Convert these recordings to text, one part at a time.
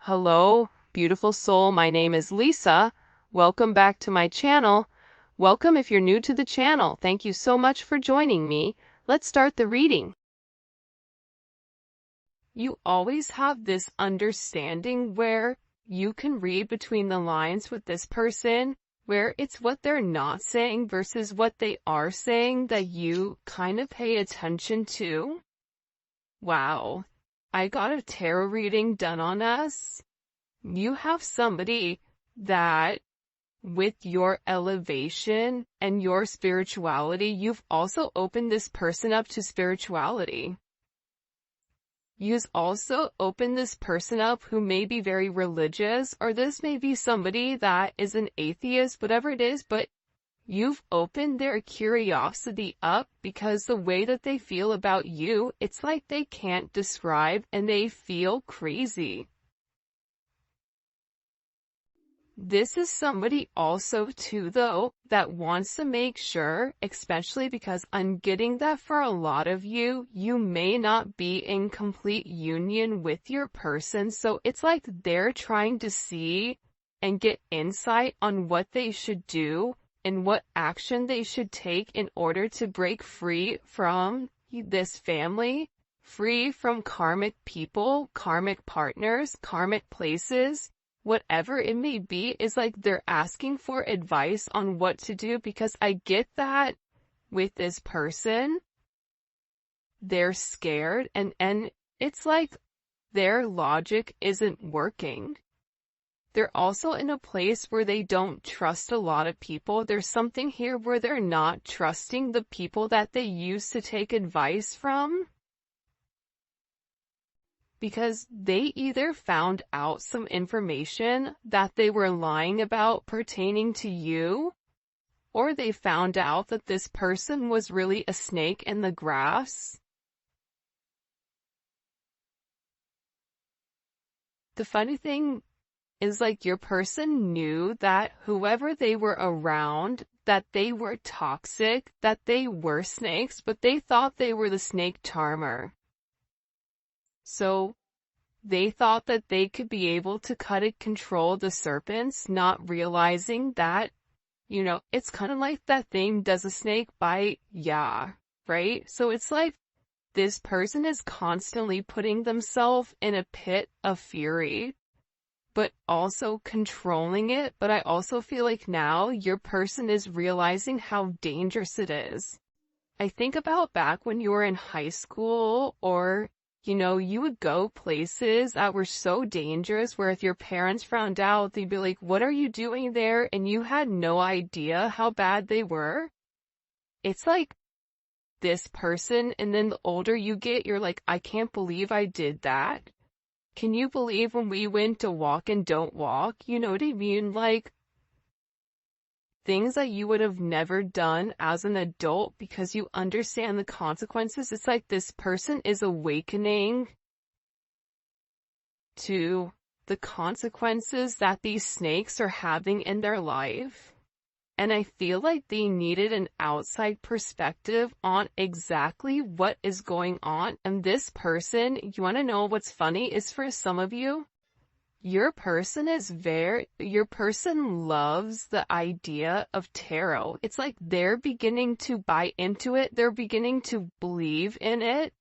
Hello, beautiful soul. My name is Lisa. Welcome back to my channel. Welcome if you're new to the channel. Thank you so much for joining me. Let's start the reading. You always have this understanding where you can read between the lines with this person, where it's what they're not saying versus what they are saying that you kind of pay attention to. Wow. I got a tarot reading done on us. You have somebody that, with your elevation and your spirituality, you've also opened this person up to spirituality. You've also opened this person up who may be very religious, or this may be somebody that is an atheist, whatever it is, but you've opened their curiosity up because the way that they feel about you, it's like they can't describe and they feel crazy. This is somebody also too though that wants to make sure, especially because I'm getting that for a lot of you, you may not be in complete union with your person, so it's like they're trying to see and get insight on what they should do and what action they should take in order to break free from this family, free from karmic people, karmic partners, karmic places. Whatever it may be, is like they're asking for advice on what to do, because I get that with this person, they're scared and it's like their logic isn't working. They're also in a place where they don't trust a lot of people. There's something here where they're not trusting the people that they used to take advice from, because they either found out some information that they were lying about pertaining to you, or they found out that this person was really a snake in the grass. The funny thing is, like, your person knew that whoever they were around, that they were toxic, that they were snakes, but they thought they were the snake charmer. So they thought that they could be able to cut and control the serpents, not realizing that, it's kind of like that thing, does a snake bite? Yeah, right? So it's like this person is constantly putting themselves in a pit of fury, but also controlling it. But I also feel like now your person is realizing how dangerous it is. I think about back when you were in high school, or you would go places that were so dangerous where if your parents found out, they'd be like, what are you doing there? And you had no idea how bad they were. It's like this person, and then the older you get, you're like, I can't believe I did that. Can you believe when we went to walk and don't walk? You know what I mean? Like, things that you would have never done as an adult because you understand the consequences. It's like this person is awakening to the consequences that these snakes are having in their life. And I feel like they needed an outside perspective on exactly what is going on. And this person, you want to know what's funny, is for some of you, your person loves the idea of tarot. It's like they're beginning to buy into it. They're beginning to believe in it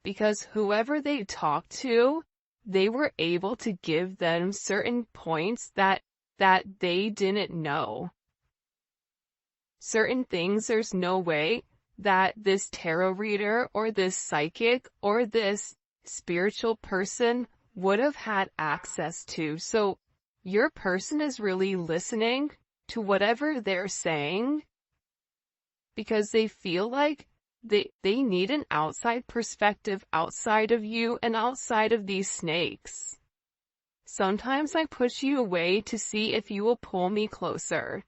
because whoever they talked to, they were able to give them certain points that they didn't know. Certain things there's no way that this tarot reader or this psychic or this spiritual person would have had access to. So your person is really listening to whatever they're saying because they feel like they need an outside perspective outside of you and outside of these snakes. Sometimes I push you away to see if you will pull me closer.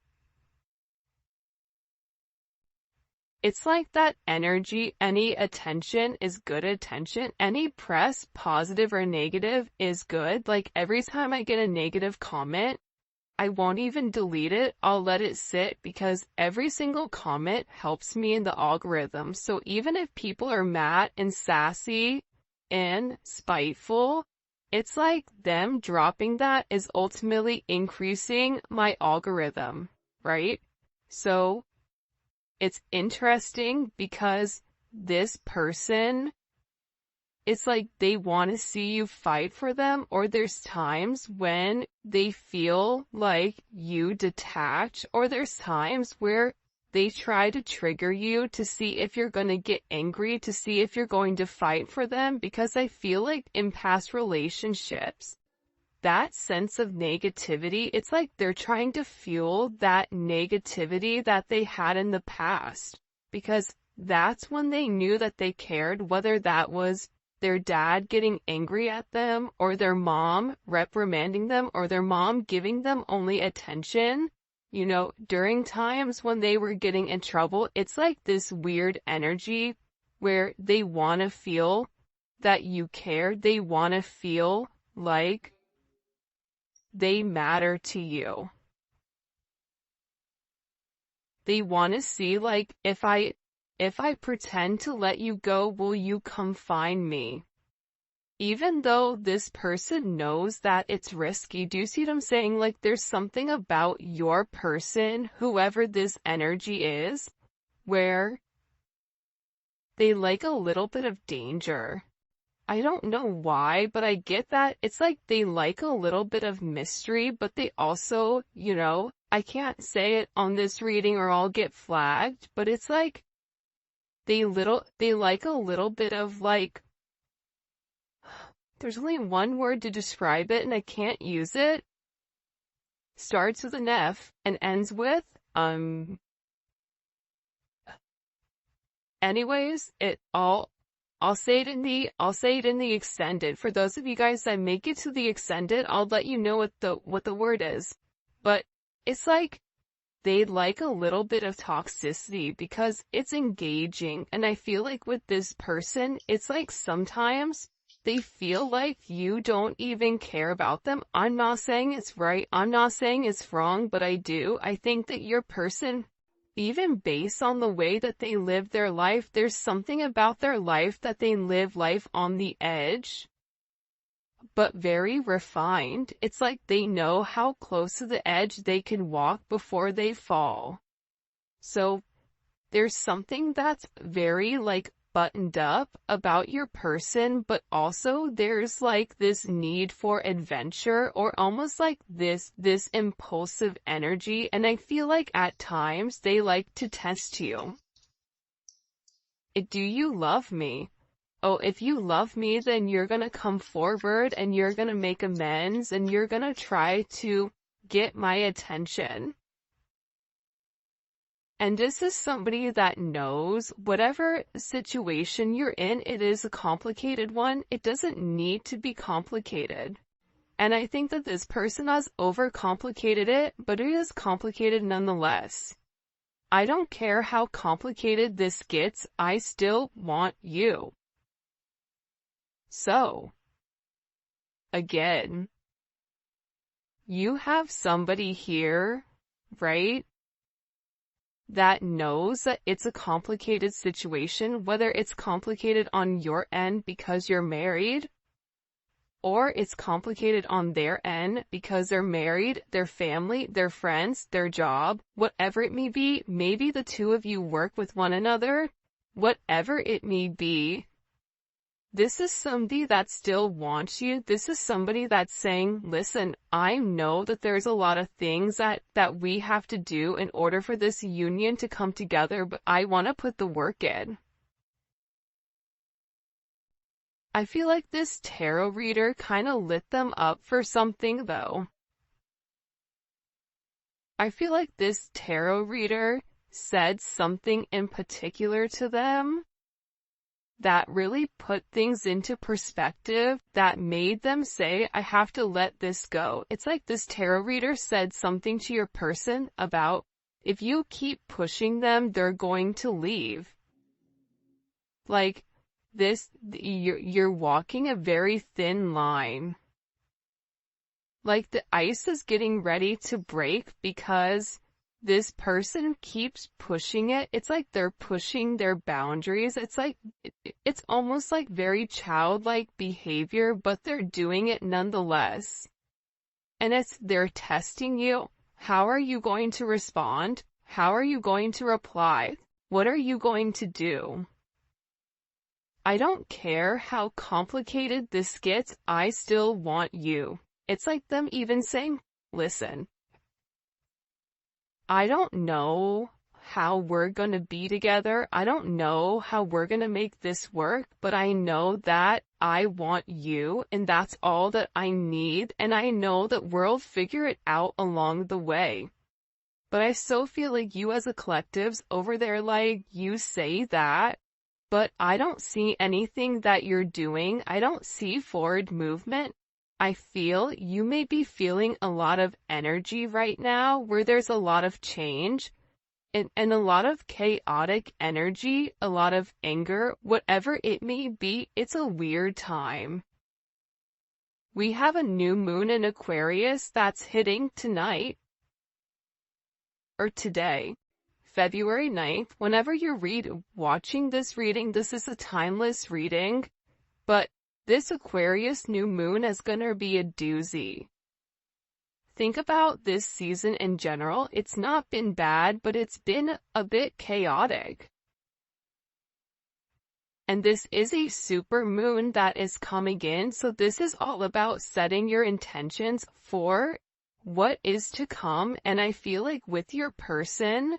It's like that energy, any attention is good attention. Any press, positive or negative, is good. Like every time I get a negative comment, I won't even delete it. I'll let it sit because every single comment helps me in the algorithm. So even if people are mad and sassy and spiteful, it's like them dropping that is ultimately increasing my algorithm, right? So it's interesting because this person, it's like they want to see you fight for them, or there's times when they feel like you detach, or there's times where they try to trigger you to see if you're going to get angry, to see if you're going to fight for them, because I feel like in past relationships, that sense of negativity, it's like they're trying to fuel that negativity that they had in the past, because that's when they knew that they cared, whether that was their dad getting angry at them, or their mom reprimanding them, or their mom giving them only attention. You know, during times when they were getting in trouble, it's like this weird energy where they want to feel that you care. They want to feel like they matter to you. They want to see, like, if I pretend to let you go, will you come find me? Even though this person knows that it's risky. Do you see what I'm saying? Like, there's something about your person, whoever this energy is, where they like a little bit of danger. I don't know why, but I get that. It's like they like a little bit of mystery, but they also, you know, I can't say it on this reading or I'll get flagged, but it's like they like a little bit of, like, there's only one word to describe it and I can't use it. Starts with an F and ends with, anyways, I'll say it in the extended. For those of you guys that make it to the extended, I'll let you know what the word is. But it's like they like a little bit of toxicity because it's engaging. And I feel like with this person, it's like sometimes they feel like you don't even care about them. I'm not saying it's right. I'm not saying it's wrong, but I do. I think that your person, even based on the way that they live their life, there's something about their life that they live life on the edge, but very refined. It's like they know how close to the edge they can walk before they fall. So there's something that's very, like, buttoned up about your person, but also there's like this need for adventure, or almost like this impulsive energy, and I feel like at times they like to test you. Do you love me? Oh, if you love me, then you're gonna come forward and you're gonna make amends and you're gonna try to get my attention. And this is somebody that knows whatever situation you're in, it is a complicated one. It doesn't need to be complicated. And I think that this person has overcomplicated it, but it is complicated nonetheless. I don't care how complicated this gets, I still want you. So, again, you have somebody here, right, that knows that it's a complicated situation, whether it's complicated on your end because you're married, or it's complicated on their end because they're married, their family, their friends, their job, whatever it may be. Maybe the two of you work with one another, whatever it may be. This is somebody that still wants you. This is somebody that's saying, listen, I know that there's a lot of things that we have to do in order for this union to come together, but I want to put the work in. I feel like this tarot reader kind of lit them up for something, though. I feel like this tarot reader said something in particular to them that really put things into perspective, that made them say, I have to let this go. It's like this tarot reader said something to your person about, if you keep pushing them, they're going to leave. Like, you're walking a very thin line. Like, the ice is getting ready to break because this person keeps pushing it. It's like they're pushing their boundaries. It's like, it's almost like very childlike behavior, but they're doing it nonetheless. And they're testing you. How are you going to respond? How are you going to reply? What are you going to do? I don't care how complicated this gets, I still want you. It's like them even saying, listen, I don't know how we're gonna be together. I don't know how we're gonna make this work, but I know that I want you, and that's all that I need, and I know that we'll figure it out along the way. But I so feel like you as a collective's over there, like, you say that, but I don't see anything that you're doing. I don't see forward movement. I feel you may be feeling a lot of energy right now where there's a lot of change and a lot of chaotic energy, a lot of anger, whatever it may be. It's a weird time. We have a new moon in Aquarius that's hitting tonight or today. February 9th, whenever you're watching this reading, this is a timeless reading, but this Aquarius new moon is gonna be a doozy. Think about this season in general. It's not been bad, but it's been a bit chaotic. And this is a super moon that is coming in, so this is all about setting your intentions for what is to come. And I feel like with your person,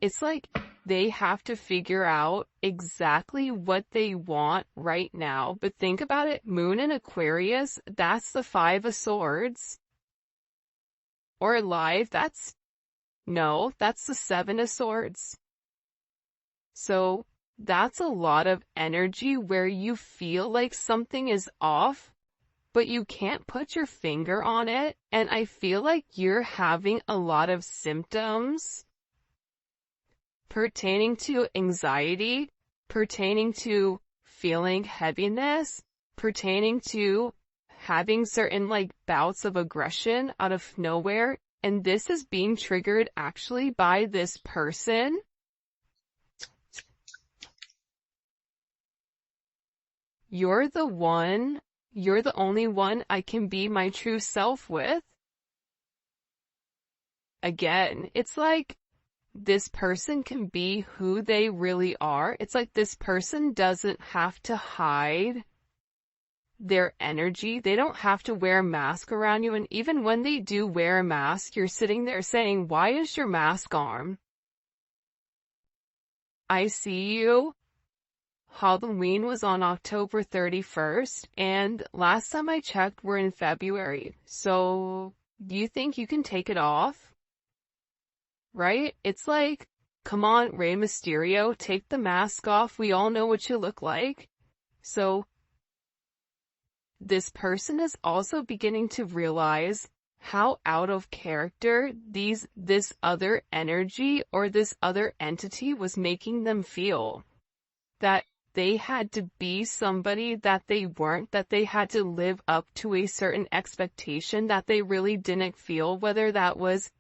it's like they have to figure out exactly what they want right now. But think about it, Moon in Aquarius, that's the 5 of Swords. Or live, that's the 7 of Swords. So that's a lot of energy where you feel like something is off, but you can't put your finger on it. And I feel like you're having a lot of symptoms pertaining to anxiety, pertaining to feeling heaviness, pertaining to having certain like bouts of aggression out of nowhere. And this is being triggered actually by this person. You're the only one I can be my true self with. Again, it's like this person can be who they really are. It's like this person doesn't have to hide their energy. They don't have to wear a mask around you. And even when they do wear a mask, you're sitting there saying, why is your mask on? I see you. Halloween was on October 31st, and last time I checked, we're in February. So, do you think you can take it off? Right? It's like, come on, Rey Mysterio, take the mask off. We all know what you look like. So, this person is also beginning to realize how out of character this other energy or this other entity was making them feel. That they had to be somebody that they weren't, that they had to live up to a certain expectation that they really didn't feel, whether that was,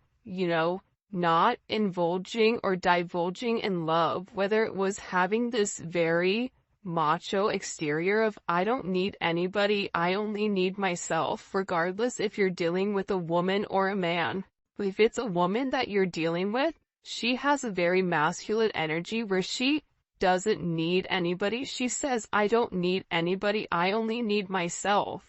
not indulging or divulging in love, whether it was having this very macho exterior of, I don't need anybody, I only need myself, regardless if you're dealing with a woman or a man. If it's a woman that you're dealing with, she has a very masculine energy where she doesn't need anybody. She says, I don't need anybody, I only need myself.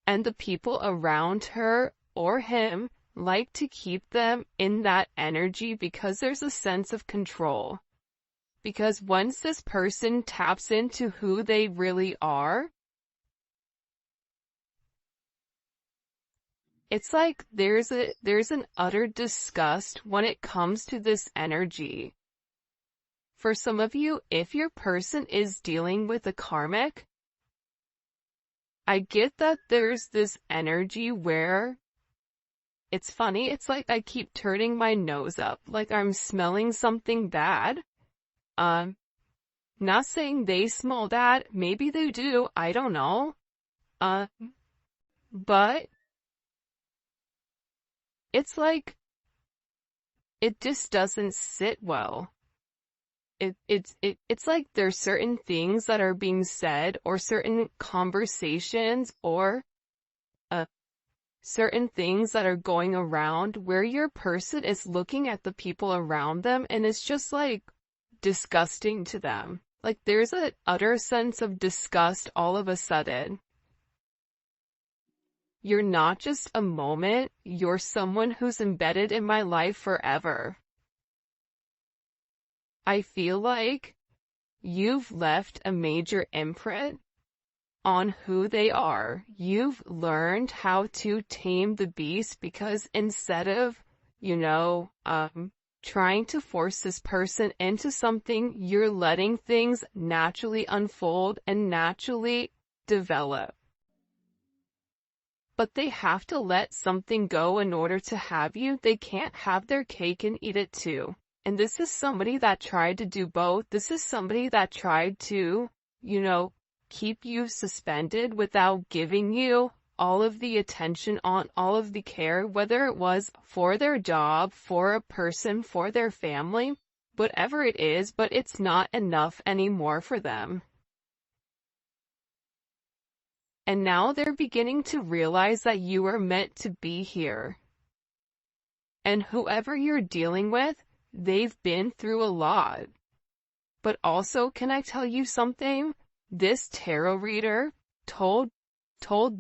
And the people around her or him like to keep them in that energy because there's a sense of control. Because once this person taps into who they really are, it's like there's an utter disgust when it comes to this energy. For some of you, if your person is dealing with a karmic, I get that there's this energy where it's funny, it's like I keep turning my nose up, like I'm smelling something bad. Not saying they smell that, maybe they do, I don't know. But it's like, it just doesn't sit well. It's like there's certain things that are being said, or certain conversations, or certain things that are going around where your person is looking at the people around them and it's just like disgusting to them. Like there's an utter sense of disgust all of a sudden. You're not just a moment, you're someone who's embedded in my life forever. I feel like you've left a major imprint on who they are. You've learned how to tame the beast, because instead of, trying to force this person into something, you're letting things naturally unfold and naturally develop. But they have to let something go in order to have you. They can't have their cake and eat it too. And this is somebody that tried to do both. This is somebody that tried to, keep you suspended without giving you all of the attention, on all of the care, whether it was for their job, for a person, for their family, whatever it is, but it's not enough anymore for them. And now they're beginning to realize that you are meant to be here. And whoever you're dealing with, they've been through a lot. But also, can I tell you something? This tarot reader told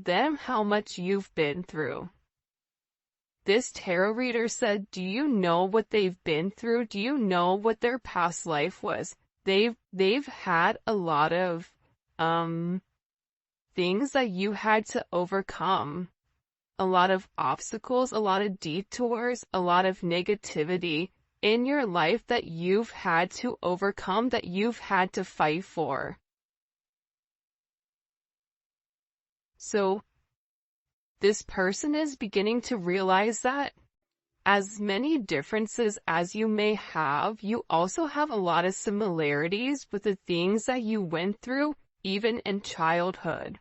them how much you've been through. This tarot reader said, do you know what they've been through? Do you know what their past life was? They've had a lot of things that you had to overcome. A lot of obstacles, a lot of detours, a lot of negativity in your life that you've had to overcome, that you've had to fight for. So, this person is beginning to realize that as many differences as you may have, you also have a lot of similarities with the things that you went through, even in childhood.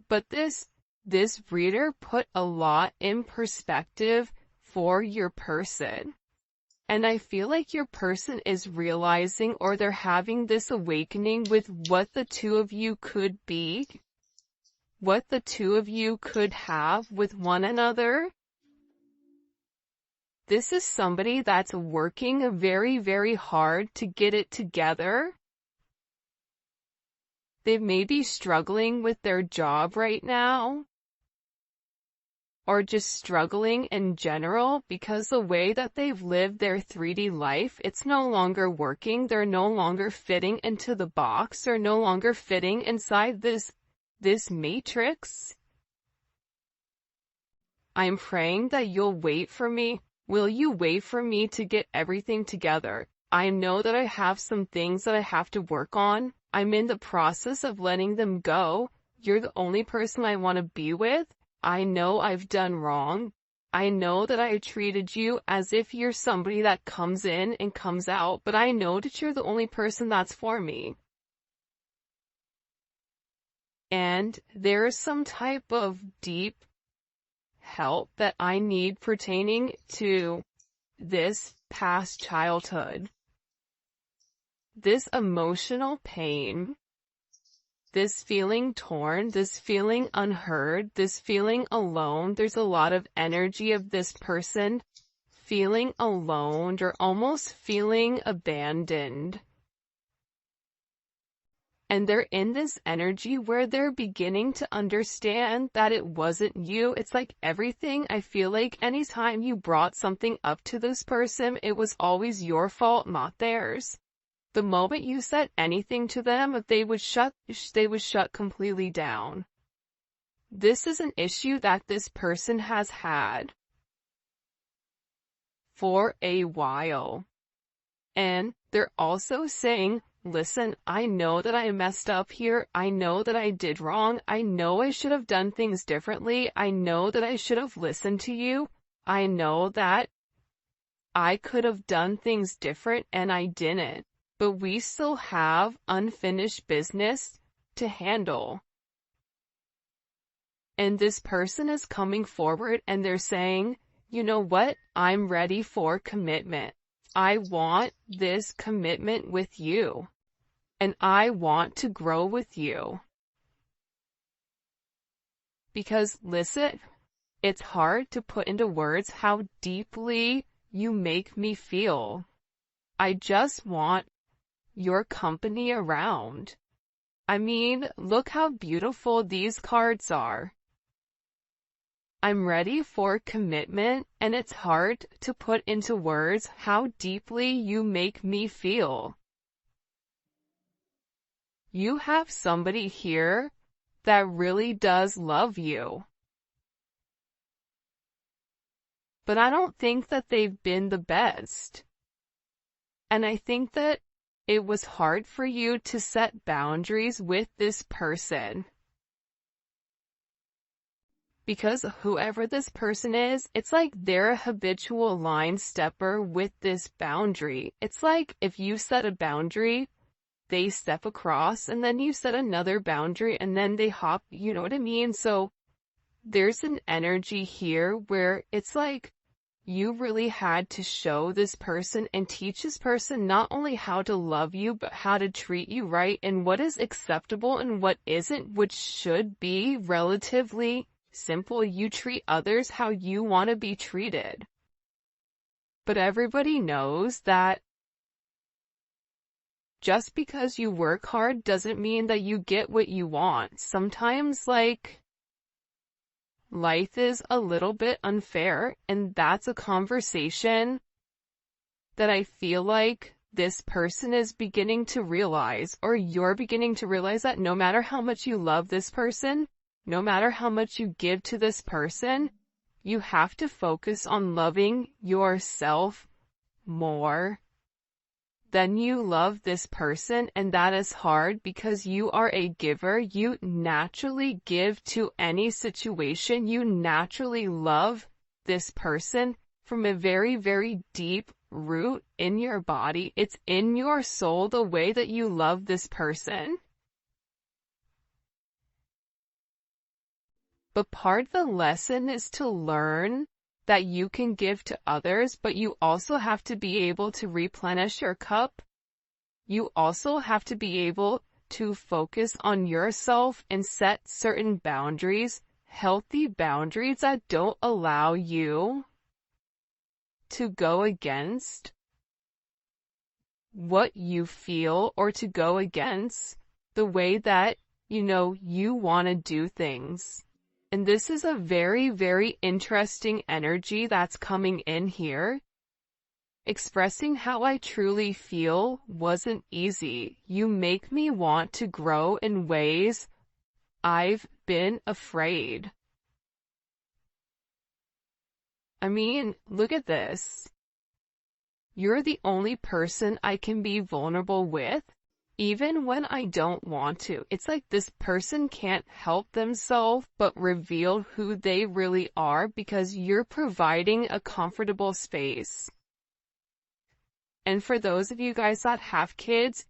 But this reader put a lot in perspective for your person. And I feel like your person is realizing, or they're having this awakening with what the two of you could be, what the two of you could have with one another. This is somebody that's working very, very hard to get it together. They may be struggling with their job right now, or just struggling in general, because the way that they've lived their 3D life, it's no longer working. They're no longer fitting into the box. They're no longer fitting inside this matrix. I'm praying that you'll wait for me. Will you wait for me to get everything together? I know that I have some things that I have to work on. I'm in the process of letting them go. You're the only person I want to be with. I know I've done wrong. I know that I treated you as if you're somebody that comes in and comes out, but I know that you're the only person that's for me. And there's some type of deep help that I need pertaining to this past childhood. This emotional pain, this feeling torn, this feeling unheard, this feeling alone. There's a lot of energy of this person feeling alone, or almost feeling abandoned. And they're in this energy where they're beginning to understand that it wasn't you. It's like everything, I feel like anytime you brought something up to this person, it was always your fault, not theirs. The moment you said anything to them, they would shut completely down. This is an issue that this person has had for a while. And they're also saying, listen, I know that I messed up here. I know that I did wrong. I know I should have done things differently. I know that I should have listened to you. I know that I could have done things different and I didn't. But we still have unfinished business to handle. And this person is coming forward and they're saying, you know what? I'm ready for commitment. I want this commitment with you. And I want to grow with you. Because listen, it's hard to put into words how deeply you make me feel. I just want your company around. I mean, look how beautiful these cards are. I'm ready for commitment, and it's hard to put into words how deeply you make me feel. You have somebody here that really does love you. But I don't think that they've been the best. And I think that it was hard for you to set boundaries with this person. Because whoever this person is, it's like they're a habitual line stepper with this boundary. It's like if you set a boundary, they step across, and then you set another boundary, and then they hop, you know what I mean? So there's an energy here where it's like you really had to show this person and teach this person not only how to love you, but how to treat you right, and what is acceptable and what isn't, which should be relatively simple. You treat others how you want to be treated. But everybody knows that just because you work hard doesn't mean that you get what you want. Sometimes, like, life is a little bit unfair, and that's a conversation that I feel like this person is beginning to realize, or you're beginning to realize, that no matter how much you love this person, no matter how much you give to this person, you have to focus on loving yourself more than you love this person. And that is hard because you are a giver. You naturally give to any situation. You naturally love this person from a very, very deep root in your body. It's in your soul, the way that you love this person. But part of the lesson is to learn that you can give to others, but you also have to be able to replenish your cup. You also have to be able to focus on yourself and set certain boundaries, healthy boundaries that don't allow you to go against what you feel, or to go against the way that, you want to do things. And this is a very, very interesting energy that's coming in here. Expressing how I truly feel wasn't easy. You make me want to grow in ways I've been afraid. I mean, look at this. You're the only person I can be vulnerable with, even when I don't want to. It's like this person can't help themselves but reveal who they really are, because you're providing a comfortable space. And for those of you guys that have kids,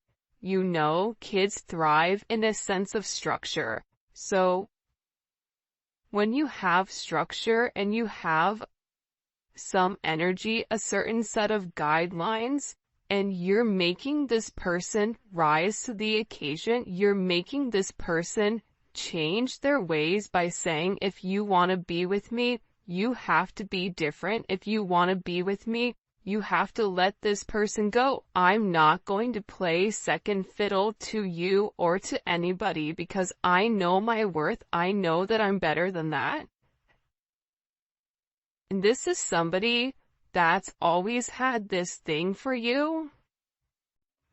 kids thrive in a sense of structure. So when you have structure and you have some energy, a certain set of guidelines, and you're making this person rise to the occasion, you're making this person change their ways by saying, if you want to be with me, you have to be different. If you want to be with me, you have to let this person go. I'm not going to play second fiddle to you or to anybody, because I know my worth. I know that I'm better than that. And this is somebody that's always had this thing for you.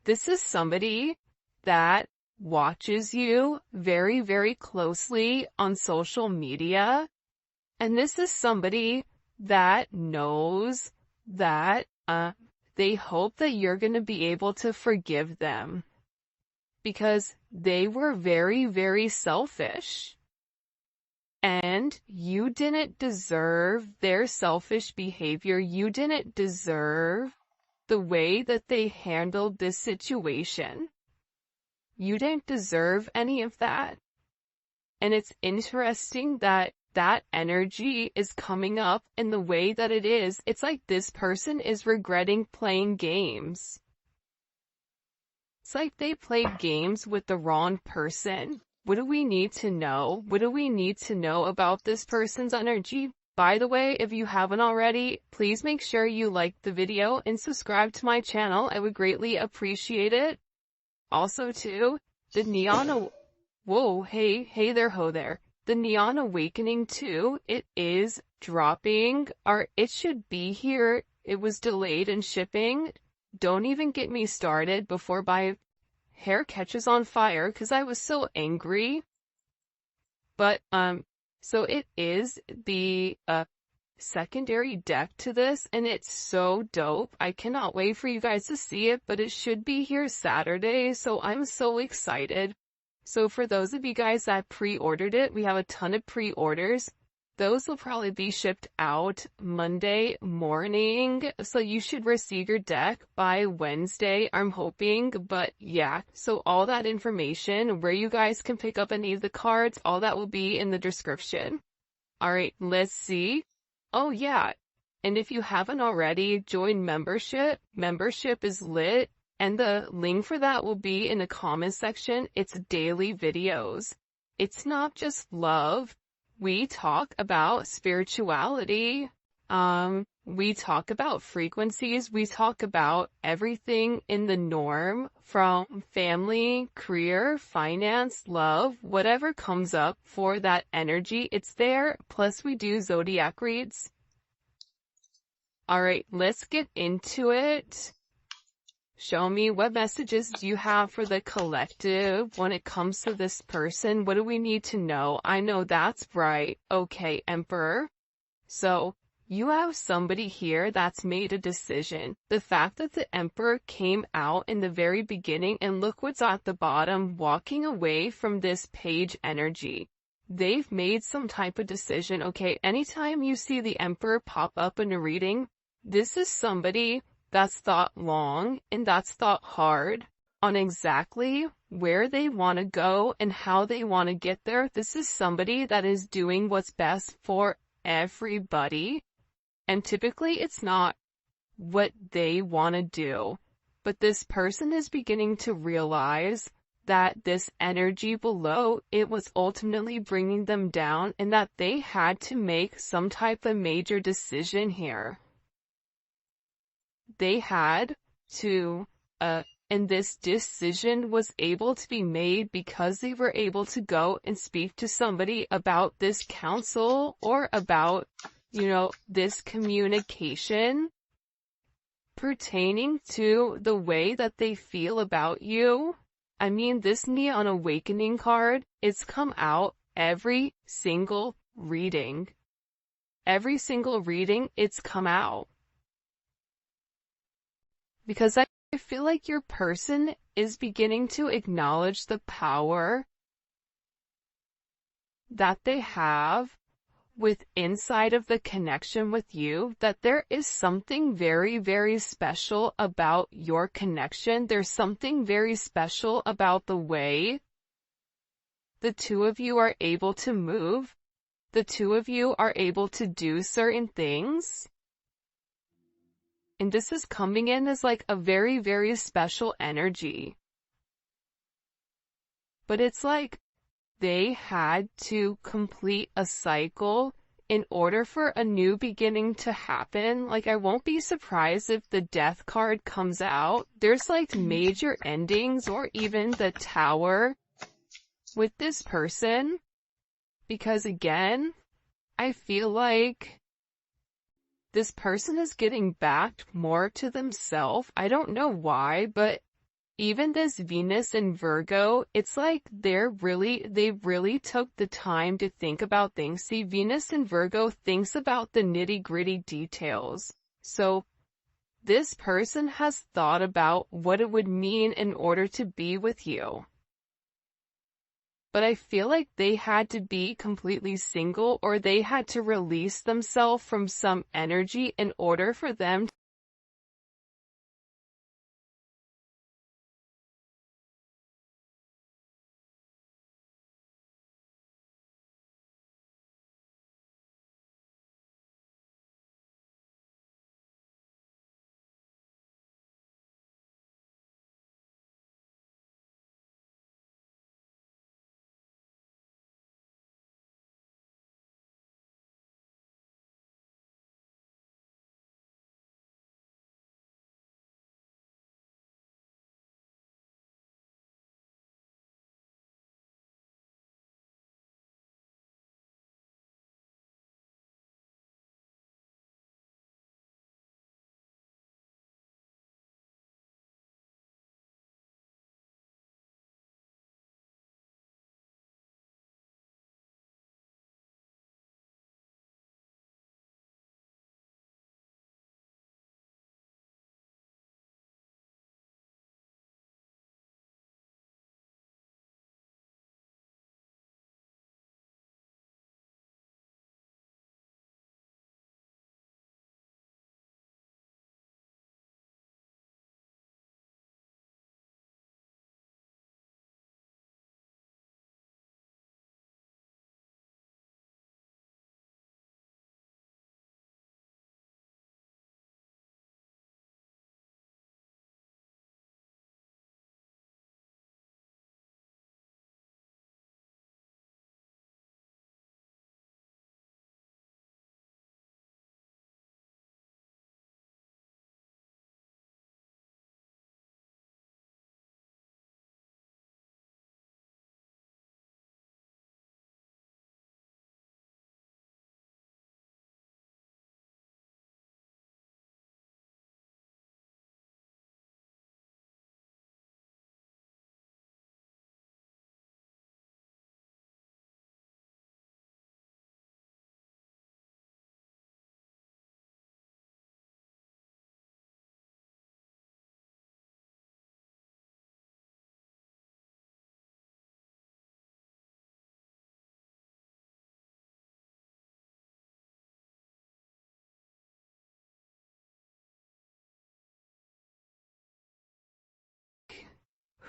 This is somebody that watches you very, very closely on social media. And this is somebody that knows that they hope that you're going to be able to forgive them, because they were very, very selfish. And you didn't deserve their selfish behavior. You didn't deserve the way that they handled this situation. You didn't deserve any of that. And it's interesting that that energy is coming up in the way that it is. It's like this person is regretting playing games. It's like they played games with the wrong person. What do we need to know? What do we need to know about this person's energy? By the way, if you haven't already, please make sure you like the video and subscribe to my channel. I would greatly appreciate it. Also too, the whoa, hey there, ho there. The Neon Awakening 2, it is dropping, or it should be here. It was delayed in shipping. Don't even get me started before my hair catches on fire because I was so angry. But, so it is the, secondary deck to this, and it's so dope. I cannot wait for you guys to see it, but it should be here Saturday, so I'm so excited. So for those of you guys that pre-ordered it, we have a ton of pre-orders. Those will probably be shipped out Monday morning, so you should receive your deck by Wednesday, I'm hoping. But yeah, so all that information, where you guys can pick up any of the cards, all that will be in the description. Alright, let's see. Oh yeah, and if you haven't already, join membership. Membership is lit, and the link for that will be in the comment section. It's daily videos. It's not just love. We talk about spirituality. We talk about frequencies. We talk about everything in the norm, from family, career, finance, love, whatever comes up for that energy, it's there. Plus we do zodiac reads. Alright, let's get into it. Show me, what messages do you have for the collective when it comes to this person? What do we need to know? I know that's right. Okay, Emperor. So, you have somebody here that's made a decision. The fact that the Emperor came out in the very beginning, and look what's at the bottom, walking away from this page energy. They've made some type of decision. Okay, anytime you see the Emperor pop up in a reading, this is somebody that's thought long and that's thought hard on exactly where they want to go and how they want to get there. This is somebody that is doing what's best for everybody. And typically it's not what they want to do. But this person is beginning to realize that this energy below, it was ultimately bringing them down, and that they had to make some type of major decision here. They had to, and this decision was able to be made because they were able to go and speak to somebody about this counsel, or about, this communication pertaining to the way that they feel about you. I mean, this Neon Awakening card, it's come out every single reading. Every single reading, it's come out. Because I feel like your person is beginning to acknowledge the power that they have with inside of the connection with you, that there is something very, very special about your connection. There's something very special about the way the two of you are able to move. The two of you are able to do certain things. And this is coming in as like a very, very special energy. But it's like they had to complete a cycle in order for a new beginning to happen. Like, I won't be surprised if the Death card comes out. There's like major endings, or even the Tower with this person. Because again, I feel like this person is getting back more to themselves. I don't know why, but even this Venus and Virgo, it's like they really took the time to think about things. See, Venus and Virgo thinks about the nitty-gritty details. So this person has thought about what it would mean in order to be with you. But I feel like they had to be completely single, or they had to release themselves from some energy in order for them to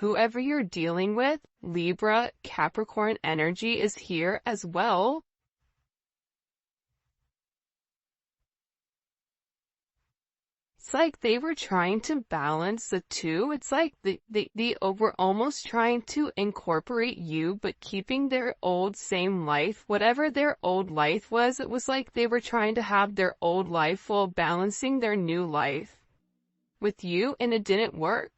whoever you're dealing with, Libra, Capricorn energy is here as well. It's like they were trying to balance the two. It's like they were almost trying to incorporate you, but keeping their old same life. Whatever their old life was, it was like they were trying to have their old life while balancing their new life with you, and it didn't work.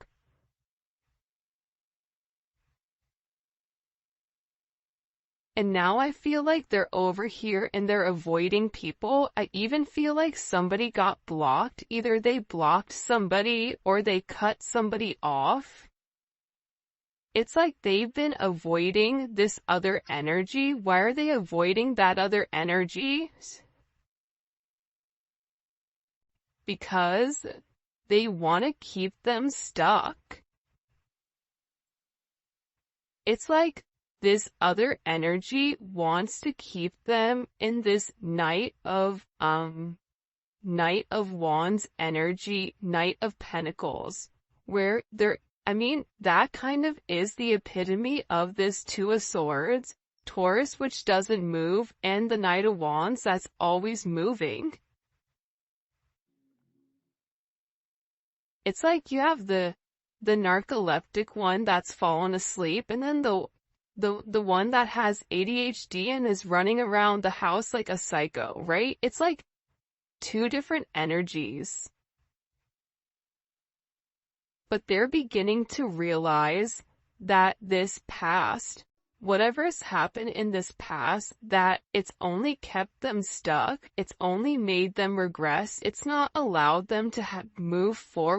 And now I feel like they're over here and they're avoiding people. I even feel like somebody got blocked. Either they blocked somebody or they cut somebody off. It's like they've been avoiding this other energy. Why are they avoiding that other energy? Because they want to keep them stuck. It's like this other energy wants to keep them in this Knight of Wands energy, Knight of Pentacles, where that kind of is the epitome of this Two of Swords, Taurus, which doesn't move, and the Knight of Wands that's always moving. It's like you have the narcoleptic one that's fallen asleep, and then the one that has ADHD and is running around the house like a psycho, right? It's like two different energies. But they're beginning to realize that this past, whatever's happened in this past, that it's only kept them stuck, it's only made them regress, it's not allowed them to move forward.